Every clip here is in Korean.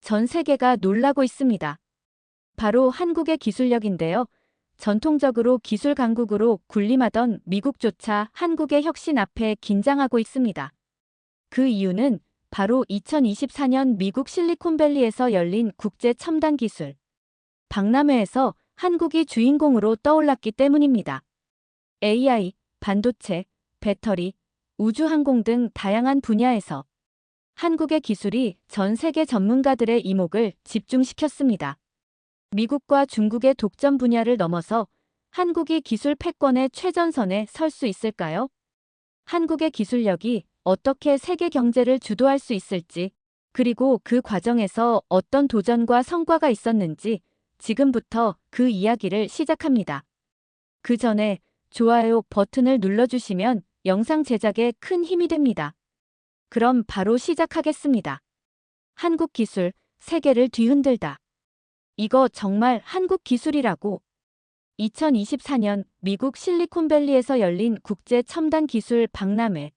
전 세계가 놀라고 있습니다. 바로 한국의 기술력인데요. 전통적으로 기술 강국으로 군림하던 미국조차 한국의 혁신 앞에 긴장하고 있습니다. 그 이유는 바로 2024년 미국 실리콘밸리에서 열린 국제 첨단 기술 박람회에서 한국이 주인공으로 떠올랐기 때문입니다. AI, 반도체, 배터리, 우주항공 등 다양한 분야에서 한국의 기술이 전 세계 전문가들의 이목을 집중시켰습니다. 미국과 중국의 독점 분야를 넘어서 한국이 기술 패권의 최전선에 설 수 있을까요? 한국의 기술력이 어떻게 세계 경제를 주도할 수 있을지, 그리고 그 과정에서 어떤 도전과 성과가 있었는지 지금부터 그 이야기를 시작합니다. 그 전에 좋아요 버튼을 눌러주시면 영상 제작에 큰 힘이 됩니다. 그럼 바로 시작하겠습니다. 한국 기술, 세계를 뒤흔들다. 이거 정말 한국 기술이라고. 2024년 미국 실리콘밸리에서 열린 국제 첨단 기술 박람회.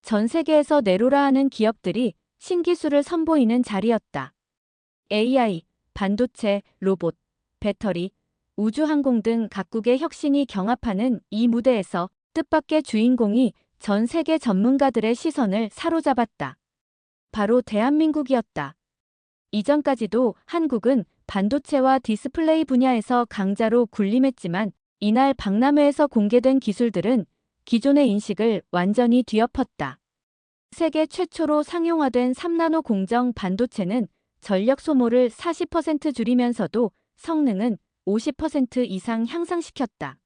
전 세계에서 내로라 하는 기업들이 신기술을 선보이는 자리였다. AI, 반도체, 로봇, 배터리, 우주항공 등 각국의 혁신이 경합하는 이 무대에서 뜻밖의 주인공이 전 세계 전문가들의 시선을 사로잡았다. 바로 대한민국이었다. 이전까지도 한국은 반도체와 디스플레이 분야에서 강자로 군림했지만 이날 박람회에서 공개된 기술들은 기존의 인식을 완전히 뒤엎었다. 세계 최초로 상용화된 3나노 공정 반도체는 전력 소모를 40% 줄이면서도 성능은 50% 이상 향상시켰다.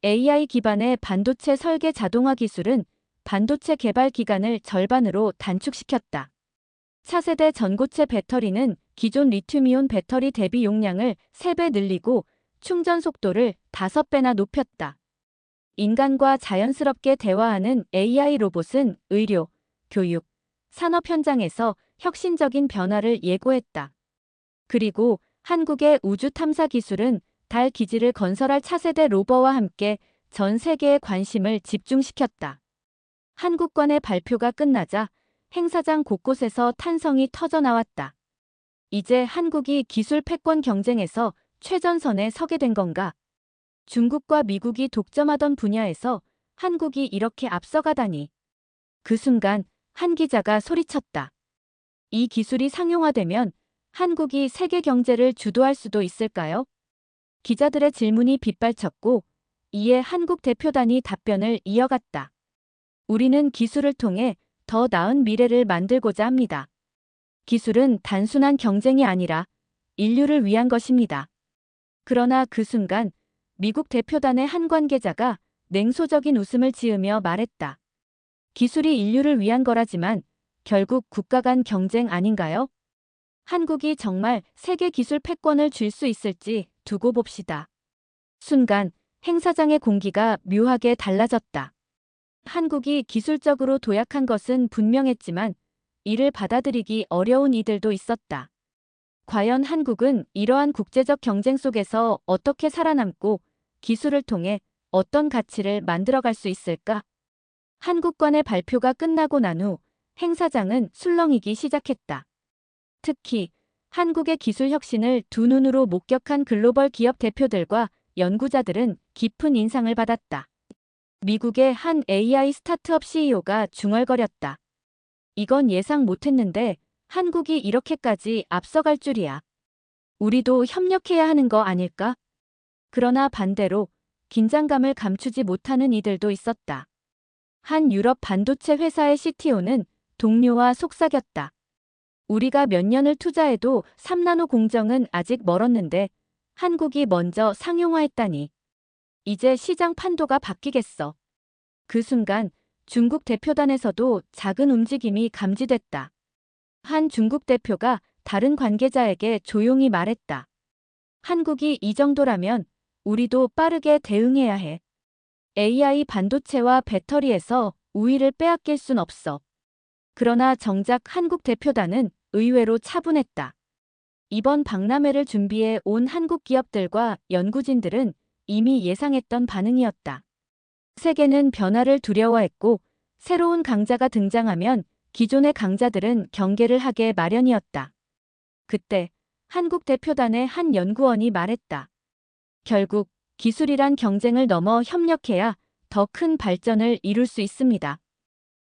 AI 기반의 반도체 설계 자동화 기술은 반도체 개발 기간을 절반으로 단축시켰다. 차세대 전고체 배터리는 기존 리튬이온 배터리 대비 용량을 3배 늘리고 충전 속도를 5배나 높였다. 인간과 자연스럽게 대화하는 AI 로봇은 의료, 교육, 산업 현장에서 혁신적인 변화를 예고했다. 그리고 한국의 우주 탐사 기술은 달 기지를 건설할 차세대 로버와 함께 전 세계의 관심을 집중시켰다. 한국관의 발표가 끝나자 행사장 곳곳에서 탄성이 터져나왔다. 이제 한국이 기술 패권 경쟁에서 최전선에 서게 된 건가? 중국과 미국이 독점하던 분야에서 한국이 이렇게 앞서가다니. 그 순간 한 기자가 소리쳤다. 이 기술이 상용화되면 한국이 세계 경제를 주도할 수도 있을까요? 기자들의 질문이 빗발쳤고 이에 한국 대표단이 답변을 이어갔다. 우리는 기술을 통해 더 나은 미래를 만들고자 합니다. 기술은 단순한 경쟁이 아니라 인류를 위한 것입니다. 그러나 그 순간 미국 대표단의 한 관계자가 냉소적인 웃음을 지으며 말했다. 기술이 인류를 위한 거라지만 결국 국가 간 경쟁 아닌가요? 한국이 정말 세계 기술 패권을 쥘 수 있을지 두고 봅시다. 순간 행사장의 공기가 묘하게 달라졌다. 한국이 기술적으로 도약한 것은 분명했지만 이를 받아들이기 어려운 이들도 있었다. 과연 한국은 이러한 국제적 경쟁 속에서 어떻게 살아남고 기술을 통해 어떤 가치를 만들어갈 수 있을까? 한국관의 발표가 끝나고 난 후 행사장은 술렁이기 시작했다. 특히 한국의 기술 혁신을 두 눈으로 목격한 글로벌 기업 대표들과 연구자들은 깊은 인상을 받았다. 미국의 한 AI 스타트업 CEO가 중얼거렸다. 이건 예상 못했는데 한국이 이렇게까지 앞서갈 줄이야. 우리도 협력해야 하는 거 아닐까? 그러나 반대로 긴장감을 감추지 못하는 이들도 있었다. 한 유럽 반도체 회사의 CTO는 동료와 속삭였다. 우리가 몇 년을 투자해도 3나노 공정은 아직 멀었는데 한국이 먼저 상용화했다니. 이제 시장 판도가 바뀌겠어. 그 순간 중국 대표단에서도 작은 움직임이 감지됐다. 한 중국 대표가 다른 관계자에게 조용히 말했다. 한국이 이 정도라면 우리도 빠르게 대응해야 해. AI 반도체와 배터리에서 우위를 빼앗길 순 없어. 그러나 정작 한국 대표단은 의외로 차분했다. 이번 박람회를 준비해 온 한국 기업들과 연구진들은 이미 예상했던 반응이었다. 세계는 변화를 두려워했고 새로운 강자가 등장하면 기존의 강자들은 경계를 하게 마련이었다. 그때 한국 대표단의 한 연구원이 말했다. 결국 기술이란 경쟁을 넘어 협력해야 더 큰 발전을 이룰 수 있습니다.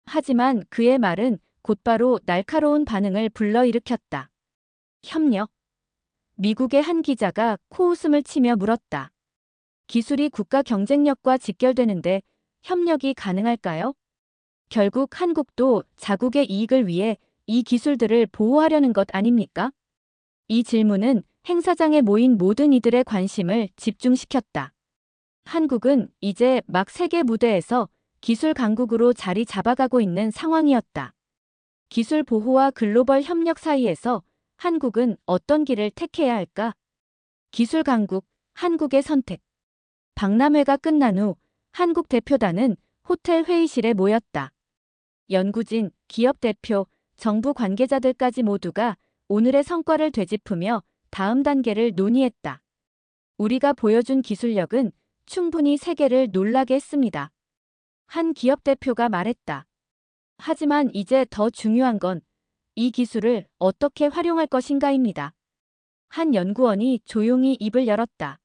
하지만 그의 말은 곧바로 날카로운 반응을 불러일으켰다. 협력. 미국의 한 기자가 코웃음을 치며 물었다. 기술이 국가 경쟁력과 직결되는데 협력이 가능할까요? 결국 한국도 자국의 이익을 위해 이 기술들을 보호하려는 것 아닙니까? 이 질문은 행사장에 모인 모든 이들의 관심을 집중시켰다. 한국은 이제 막 세계 무대에서 기술 강국으로 자리 잡아가고 있는 상황이었다. 기술 보호와 글로벌 협력 사이에서 한국은 어떤 길을 택해야 할까? 기술 강국, 한국의 선택. 박람회가 끝난 후 한국 대표단은 호텔 회의실에 모였다. 연구진, 기업 대표, 정부 관계자들까지 모두가 오늘의 성과를 되짚으며 다음 단계를 논의했다. 우리가 보여준 기술력은 충분히 세계를 놀라게 했습니다. 한 기업 대표가 말했다. 하지만 이제 더 중요한 건 이 기술을 어떻게 활용할 것인가입니다. 한 연구원이 조용히 입을 열었다.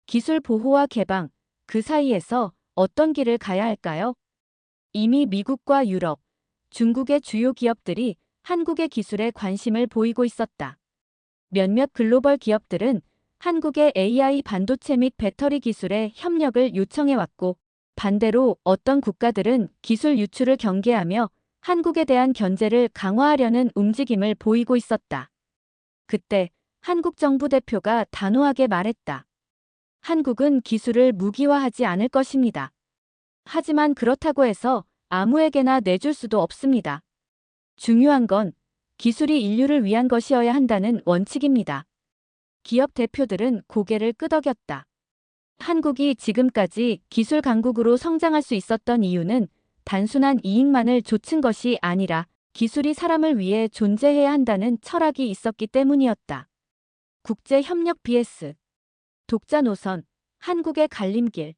기술 보호와 개방, 그 사이에서 어떤 길을 가야 할까요? 이미 미국과 유럽, 중국의 주요 기업들이 한국의 기술에 관심을 보이고 있었다. 몇몇 글로벌 기업들은 한국의 AI 반도체 및 배터리 기술에 협력을 요청해왔고, 반대로 어떤 국가들은 기술 유출을 경계하며 한국에 대한 견제를 강화하려는 움직임을 보이고 있었다. 그때 한국 정부 대표가 단호하게 말했다. 한국은 기술을 무기화하지 않을 것입니다. 하지만 그렇다고 해서 아무에게나 내줄 수도 없습니다. 중요한 건 기술이 인류를 위한 것이어야 한다는 원칙입니다. 기업 대표들은 고개를 끄덕였다. 한국이 지금까지 기술 강국으로 성장할 수 있었던 이유는 단순한 이익만을 좇은 것이 아니라 기술이 사람을 위해 존재해야 한다는 철학이 있었기 때문이었다. 국제 협력 vs 독자 노선, 한국의 갈림길.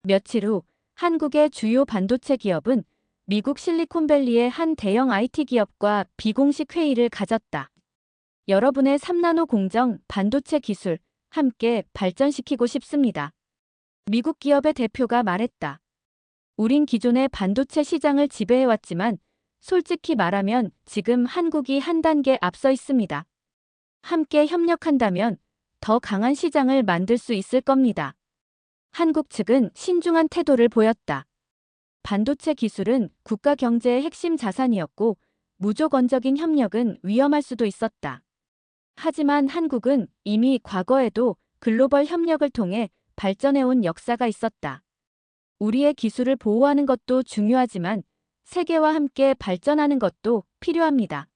며칠 후 한국의 주요 반도체 기업은 미국 실리콘밸리의 한 대형 IT 기업과 비공식 회의를 가졌다. 여러분의 3나노 공정 반도체 기술 함께 발전시키고 싶습니다. 미국 기업의 대표가 말했다. 우린 기존의 반도체 시장을 지배해왔지만 솔직히 말하면 지금 한국이 한 단계 앞서 있습니다. 함께 협력한다면 더 강한 시장을 만들 수 있을 겁니다. 한국 측은 신중한 태도를 보였다. 반도체 기술은 국가 경제의 핵심 자산이었고 무조건적인 협력은 위험할 수도 있었다. 하지만 한국은 이미 과거에도 글로벌 협력을 통해 발전해온 역사가 있었다. 우리의 기술을 보호하는 것도 중요하지만 세계와 함께 발전하는 것도 필요합니다.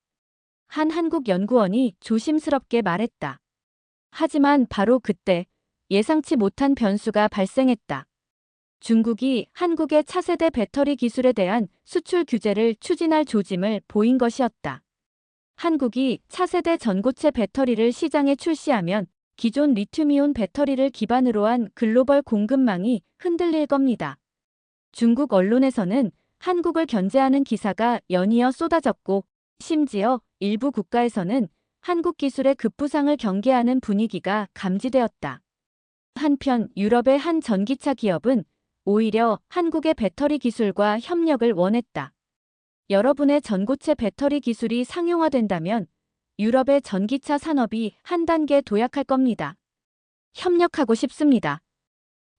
한 한국 연구원이 조심스럽게 말했다. 하지만 바로 그때 예상치 못한 변수가 발생했다. 중국이 한국의 차세대 배터리 기술에 대한 수출 규제를 추진할 조짐을 보인 것이었다. 한국이 차세대 전고체 배터리를 시장에 출시하면 기존 리튬이온 배터리를 기반으로 한 글로벌 공급망이 흔들릴 겁니다. 중국 언론에서는 한국을 견제하는 기사가 연이어 쏟아졌고, 심지어 일부 국가에서는 한국 기술의 급부상을 경계하는 분위기가 감지되었다. 한편 유럽의 한 전기차 기업은 오히려 한국의 배터리 기술과 협력을 원했다. 여러분의 전고체 배터리 기술이 상용화된다면 유럽의 전기차 산업이 한 단계 도약할 겁니다. 협력하고 싶습니다.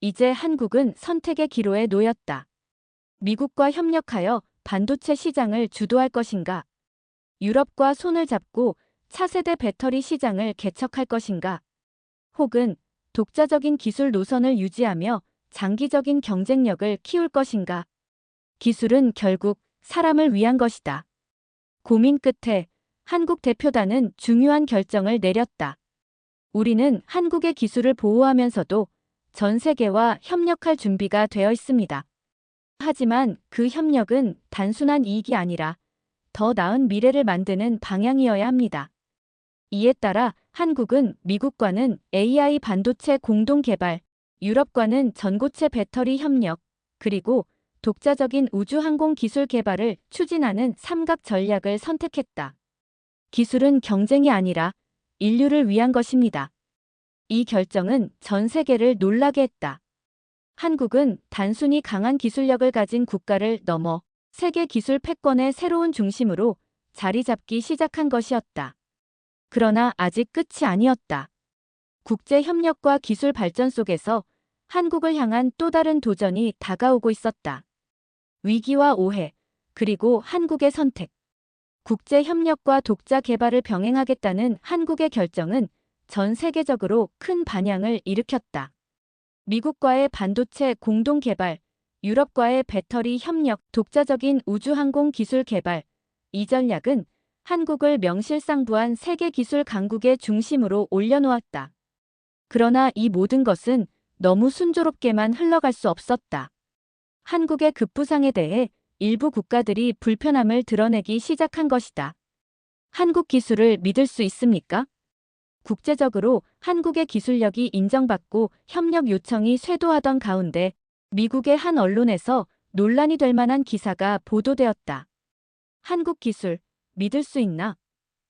이제 한국은 선택의 기로에 놓였다. 미국과 협력하여 반도체 시장을 주도할 것인가? 유럽과 손을 잡고 차세대 배터리 시장을 개척할 것인가? 혹은 독자적인 기술 노선을 유지하며 장기적인 경쟁력을 키울 것인가? 기술은 결국 사람을 위한 것이다. 고민 끝에 한국 대표단은 중요한 결정을 내렸다. 우리는 한국의 기술을 보호하면서도 전 세계와 협력할 준비가 되어 있습니다. 하지만 그 협력은 단순한 이익이 아니라 더 나은 미래를 만드는 방향이어야 합니다. 이에 따라 한국은 미국과는 AI 반도체 공동 개발, 유럽과는 전고체 배터리 협력, 그리고 독자적인 우주항공 기술 개발을 추진하는 삼각 전략을 선택했다. 기술은 경쟁이 아니라 인류를 위한 것입니다. 이 결정은 전 세계를 놀라게 했다. 한국은 단순히 강한 기술력을 가진 국가를 넘어 세계 기술 패권의 새로운 중심으로 자리 잡기 시작한 것이었다. 그러나 아직 끝이 아니었다. 국제 협력과 기술 발전 속에서 한국을 향한 또 다른 도전이 다가오고 있었다. 위기와 오해, 그리고 한국의 선택. 국제 협력과 독자 개발을 병행하겠다는 한국의 결정은 전 세계적으로 큰 반향을 일으켰다. 미국과의 반도체 공동 개발, 유럽과의 배터리 협력, 독자적인 우주항공 기술 개발, 이 전략은 한국을 명실상부한 세계 기술 강국의 중심으로 올려놓았다. 그러나 이 모든 것은 너무 순조롭게만 흘러갈 수 없었다. 한국의 급부상에 대해 일부 국가들이 불편함을 드러내기 시작한 것이다. 한국 기술을 믿을 수 있습니까? 국제적으로 한국의 기술력이 인정받고 협력 요청이 쇄도하던 가운데 미국의 한 언론에서 논란이 될 만한 기사가 보도되었다. 한국 기술, 믿을 수 있나?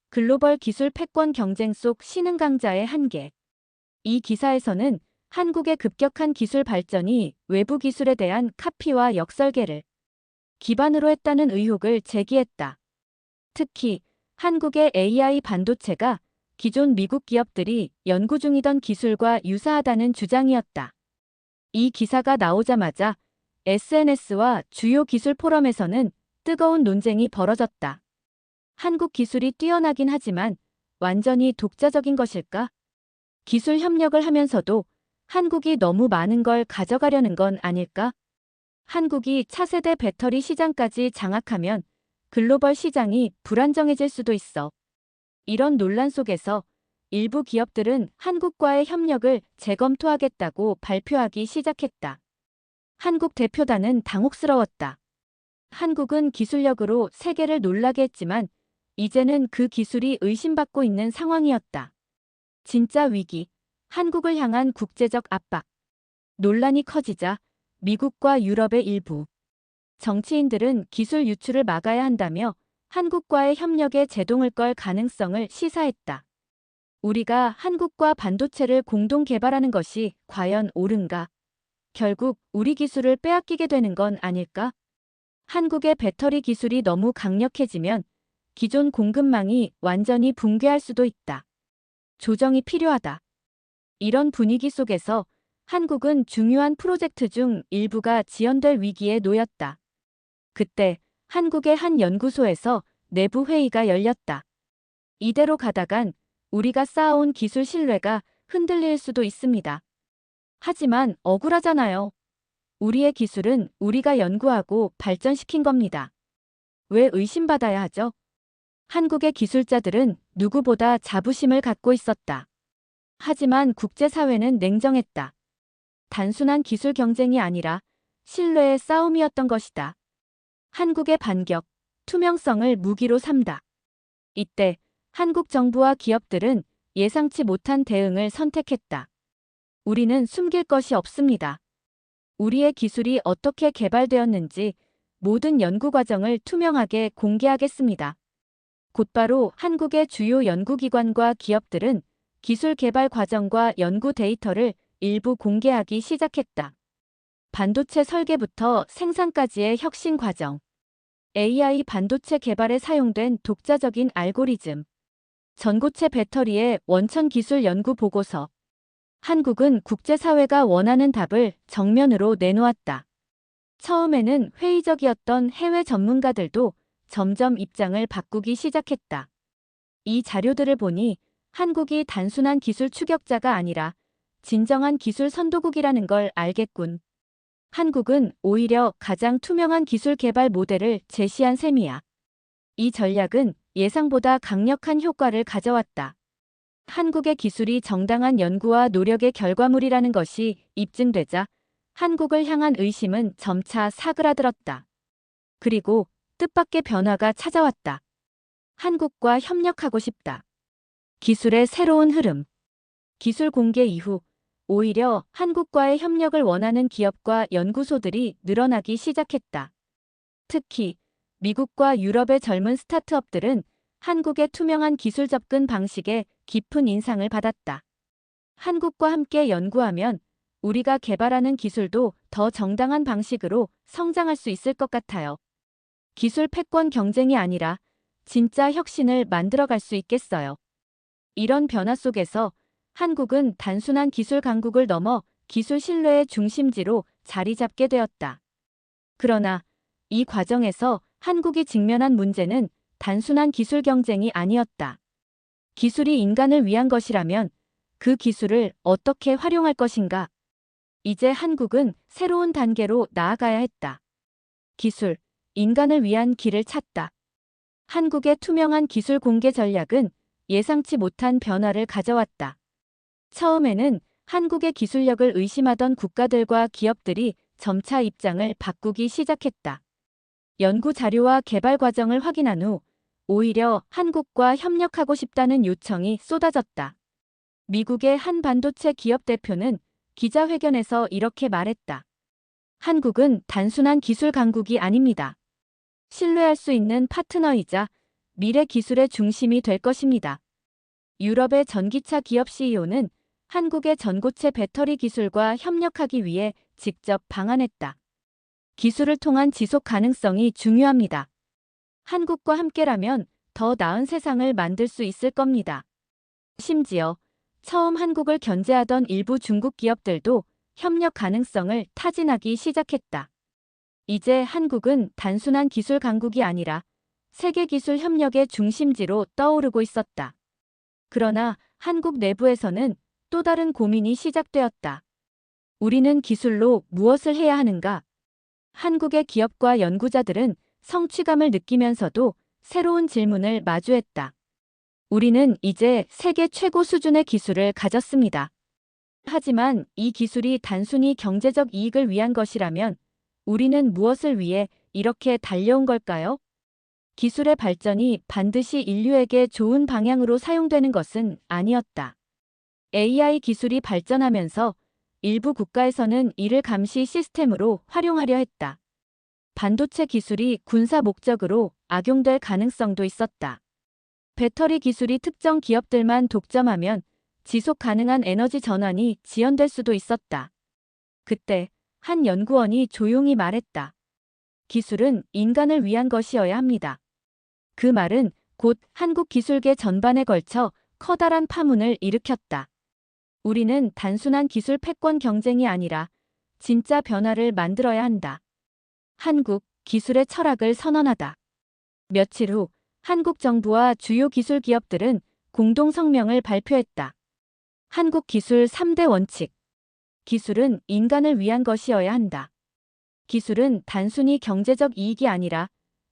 글로벌 기술 패권 경쟁 속 신흥 강자의 한계. 이 기사에서는 한국의 급격한 기술 발전이 외부 기술에 대한 카피와 역설계를 기반으로 했다는 의혹을 제기했다. 특히 한국의 AI 반도체가 기존 미국 기업들이 연구 중이던 기술과 유사하다는 주장이었다. 이 기사가 나오자마자 SNS와 주요 기술 포럼에서는 뜨거운 논쟁이 벌어졌다. 한국 기술이 뛰어나긴 하지만 완전히 독자적인 것일까? 기술 협력을 하면서도 한국이 너무 많은 걸 가져가려는 건 아닐까? 한국이 차세대 배터리 시장까지 장악하면 글로벌 시장이 불안정해질 수도 있어. 이런 논란 속에서 일부 기업들은 한국과의 협력을 재검토하겠다고 발표하기 시작했다. 한국 대표단은 당혹스러웠다. 한국은 기술력으로 세계를 놀라게 했지만 이제는 그 기술이 의심받고 있는 상황이었다. 진짜 위기, 한국을 향한 국제적 압박. 논란이 커지자 미국과 유럽의 일부 정치인들은 기술 유출을 막아야 한다며 한국과의 협력에 제동을 걸 가능성을 시사했다. 우리가 한국과 반도체를 공동 개발하는 것이 과연 옳은가? 결국 우리 기술을 빼앗기게 되는 건 아닐까? 한국의 배터리 기술이 너무 강력해지면 기존 공급망이 완전히 붕괴할 수도 있다. 조정이 필요하다. 이런 분위기 속에서 한국은 중요한 프로젝트 중 일부가 지연될 위기에 놓였다. 그때 한국의 한 연구소에서 내부 회의가 열렸다. 이대로 가다간 우리가 쌓아온 기술 신뢰가 흔들릴 수도 있습니다. 하지만 억울하잖아요. 우리의 기술은 우리가 연구하고 발전시킨 겁니다. 왜 의심받아야 하죠? 한국의 기술자들은 누구보다 자부심을 갖고 있었다. 하지만 국제사회는 냉정했다. 단순한 기술 경쟁이 아니라 신뢰의 싸움이었던 것이다. 한국의 반격, 투명성을 무기로 삼다. 이때 한국 정부와 기업들은 예상치 못한 대응을 선택했다. 우리는 숨길 것이 없습니다. 우리의 기술이 어떻게 개발되었는지 모든 연구 과정을 투명하게 공개하겠습니다. 곧바로 한국의 주요 연구기관과 기업들은 기술 개발 과정과 연구 데이터를 일부 공개하기 시작했다. 반도체 설계부터 생산까지의 혁신 과정, AI 반도체 개발에 사용된 독자적인 알고리즘, 전고체 배터리의 원천 기술 연구 보고서. 한국은 국제사회가 원하는 답을 정면으로 내놓았다. 처음에는 회의적이었던 해외 전문가들도 점점 입장을 바꾸기 시작했다. 이 자료들을 보니 한국이 단순한 기술 추격자가 아니라 진정한 기술 선도국이라는 걸 알겠군. 한국은 오히려 가장 투명한 기술 개발 모델을 제시한 셈이야. 이 전략은 예상보다 강력한 효과를 가져왔다. 한국의 기술이 정당한 연구와 노력의 결과물이라는 것이 입증되자 한국을 향한 의심은 점차 사그라들었다. 그리고 뜻밖의 변화가 찾아왔다. 한국과 협력하고 싶다. 기술의 새로운 흐름. 기술 공개 이후 오히려 한국과의 협력을 원하는 기업과 연구소들이 늘어나기 시작했다. 특히 미국과 유럽의 젊은 스타트업들은 한국의 투명한 기술 접근 방식에 깊은 인상을 받았다. 한국과 함께 연구하면 우리가 개발하는 기술도 더 정당한 방식으로 성장할 수 있을 것 같아요. 기술 패권 경쟁이 아니라 진짜 혁신을 만들어갈 수 있겠어요. 이런 변화 속에서 한국은 단순한 기술 강국을 넘어 기술 신뢰의 중심지로 자리 잡게 되었다. 그러나 이 과정에서 한국이 직면한 문제는 단순한 기술 경쟁이 아니었다. 기술이 인간을 위한 것이라면 그 기술을 어떻게 활용할 것인가? 이제 한국은 새로운 단계로 나아가야 했다. 기술, 인간을 위한 길을 찾다. 한국의 투명한 기술 공개 전략은 예상치 못한 변화를 가져왔다. 처음에는 한국의 기술력을 의심하던 국가들과 기업들이 점차 입장을 바꾸기 시작했다. 연구 자료와 개발 과정을 확인한 후 오히려 한국과 협력하고 싶다는 요청이 쏟아졌다. 미국의 한 반도체 기업 대표는 기자회견에서 이렇게 말했다. 한국은 단순한 기술 강국이 아닙니다. 신뢰할 수 있는 파트너이자 미래 기술의 중심이 될 것입니다. 유럽의 전기차 기업 CEO는 한국의 전고체 배터리 기술과 협력하기 위해 직접 방한했다. 기술을 통한 지속 가능성이 중요합니다. 한국과 함께라면 더 나은 세상을 만들 수 있을 겁니다. 심지어 처음 한국을 견제하던 일부 중국 기업들도 협력 가능성을 타진하기 시작했다. 이제 한국은 단순한 기술 강국이 아니라 세계 기술 협력의 중심지로 떠오르고 있었다. 그러나 한국 내부에서는 또 다른 고민이 시작되었다. 우리는 기술로 무엇을 해야 하는가? 한국의 기업과 연구자들은 성취감을 느끼면서도 새로운 질문을 마주했다. 우리는 이제 세계 최고 수준의 기술을 가졌습니다. 하지만 이 기술이 단순히 경제적 이익을 위한 것이라면 우리는 무엇을 위해 이렇게 달려온 걸까요? 기술의 발전이 반드시 인류에게 좋은 방향으로 사용되는 것은 아니었다. AI 기술이 발전하면서 일부 국가에서는 이를 감시 시스템으로 활용하려 했다. 반도체 기술이 군사 목적으로 악용될 가능성도 있었다. 배터리 기술이 특정 기업들만 독점하면 지속 가능한 에너지 전환이 지연될 수도 있었다. 그때 한 연구원이 조용히 말했다. 기술은 인간을 위한 것이어야 합니다. 그 말은 곧 한국 기술계 전반에 걸쳐 커다란 파문을 일으켰다. 우리는 단순한 기술 패권 경쟁이 아니라 진짜 변화를 만들어야 한다. 한국 기술의 철학을 선언하다. 며칠 후 한국 정부와 주요 기술 기업들은 공동 성명을 발표했다. 한국 기술 3대 원칙. 기술은 인간을 위한 것이어야 한다. 기술은 단순히 경제적 이익이 아니라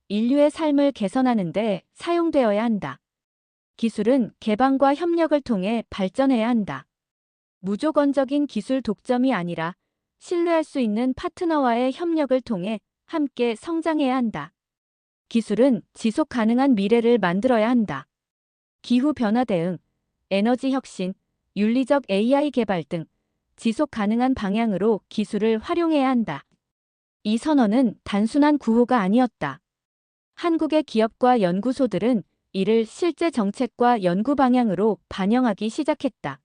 인류의 삶을 개선하는 데 사용되어야 한다. 기술은 개방과 협력을 통해 발전해야 한다. 무조건적인 기술 독점이 아니라 신뢰할 수 있는 파트너와의 협력을 통해 함께 성장해야 한다. 기술은 지속 가능한 미래를 만들어야 한다. 기후 변화 대응, 에너지 혁신, 윤리적 AI 개발 등 지속 가능한 방향으로 기술을 활용해야 한다. 이 선언은 단순한 구호가 아니었다. 한국의 기업과 연구소들은 이를 실제 정책과 연구 방향으로 반영하기 시작했다.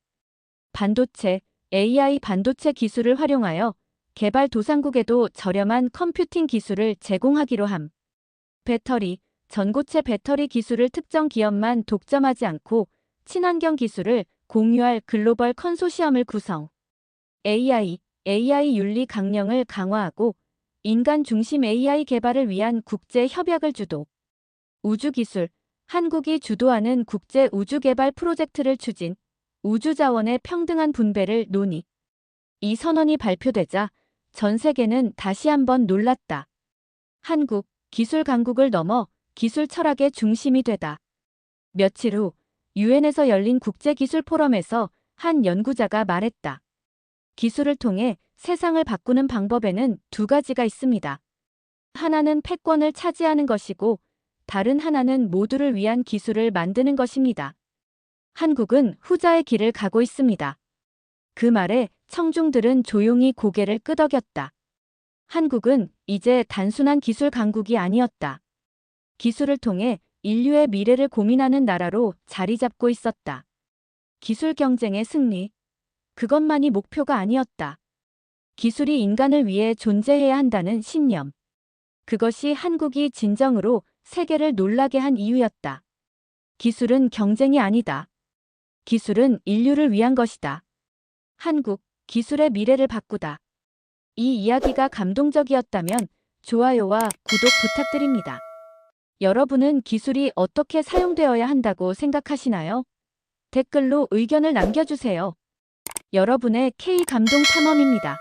반도체, AI 반도체 기술을 활용하여 개발도상국에도 저렴한 컴퓨팅 기술을 제공하기로 함. 배터리, 전고체 배터리 기술을 특정 기업만 독점하지 않고 친환경 기술을 공유할 글로벌 컨소시엄을 구성. AI 윤리 강령을 강화하고 인간 중심 AI 개발을 위한 국제 협약을 주도. 우주기술, 한국이 주도하는 국제 우주개발 프로젝트를 추진, 우주자원의 평등한 분배를 논의. 이 선언이 발표되자 전 세계는 다시 한번 놀랐다. 한국, 기술 강국을 넘어 기술 철학의 중심이 되다. 며칠 후 유엔에서 열린 국제기술 포럼에서 한 연구자가 말했다. 기술을 통해 세상을 바꾸는 방법에는 두 가지가 있습니다. 하나는 패권을 차지하는 것이고 다른 하나는 모두를 위한 기술을 만드는 것입니다. 한국은 후자의 길을 가고 있습니다. 그 말에 청중들은 조용히 고개를 끄덕였다. 한국은 이제 단순한 기술 강국이 아니었다. 기술을 통해 인류의 미래를 고민하는 나라로 자리 잡고 있었다. 기술 경쟁의 승리. 그것만이 목표가 아니었다. 기술이 인간을 위해 존재해야 한다는 신념. 그것이 한국이 진정으로 세계를 놀라게 한 이유였다. 기술은 경쟁이 아니다. 기술은 인류를 위한 것이다. 한국, 기술의 미래를 바꾸다. 이 이야기가 감동적이었다면 좋아요와 구독 부탁드립니다. 여러분은 기술이 어떻게 사용되어야 한다고 생각하시나요? 댓글로 의견을 남겨주세요. 여러분의 K 감동 탐험입니다.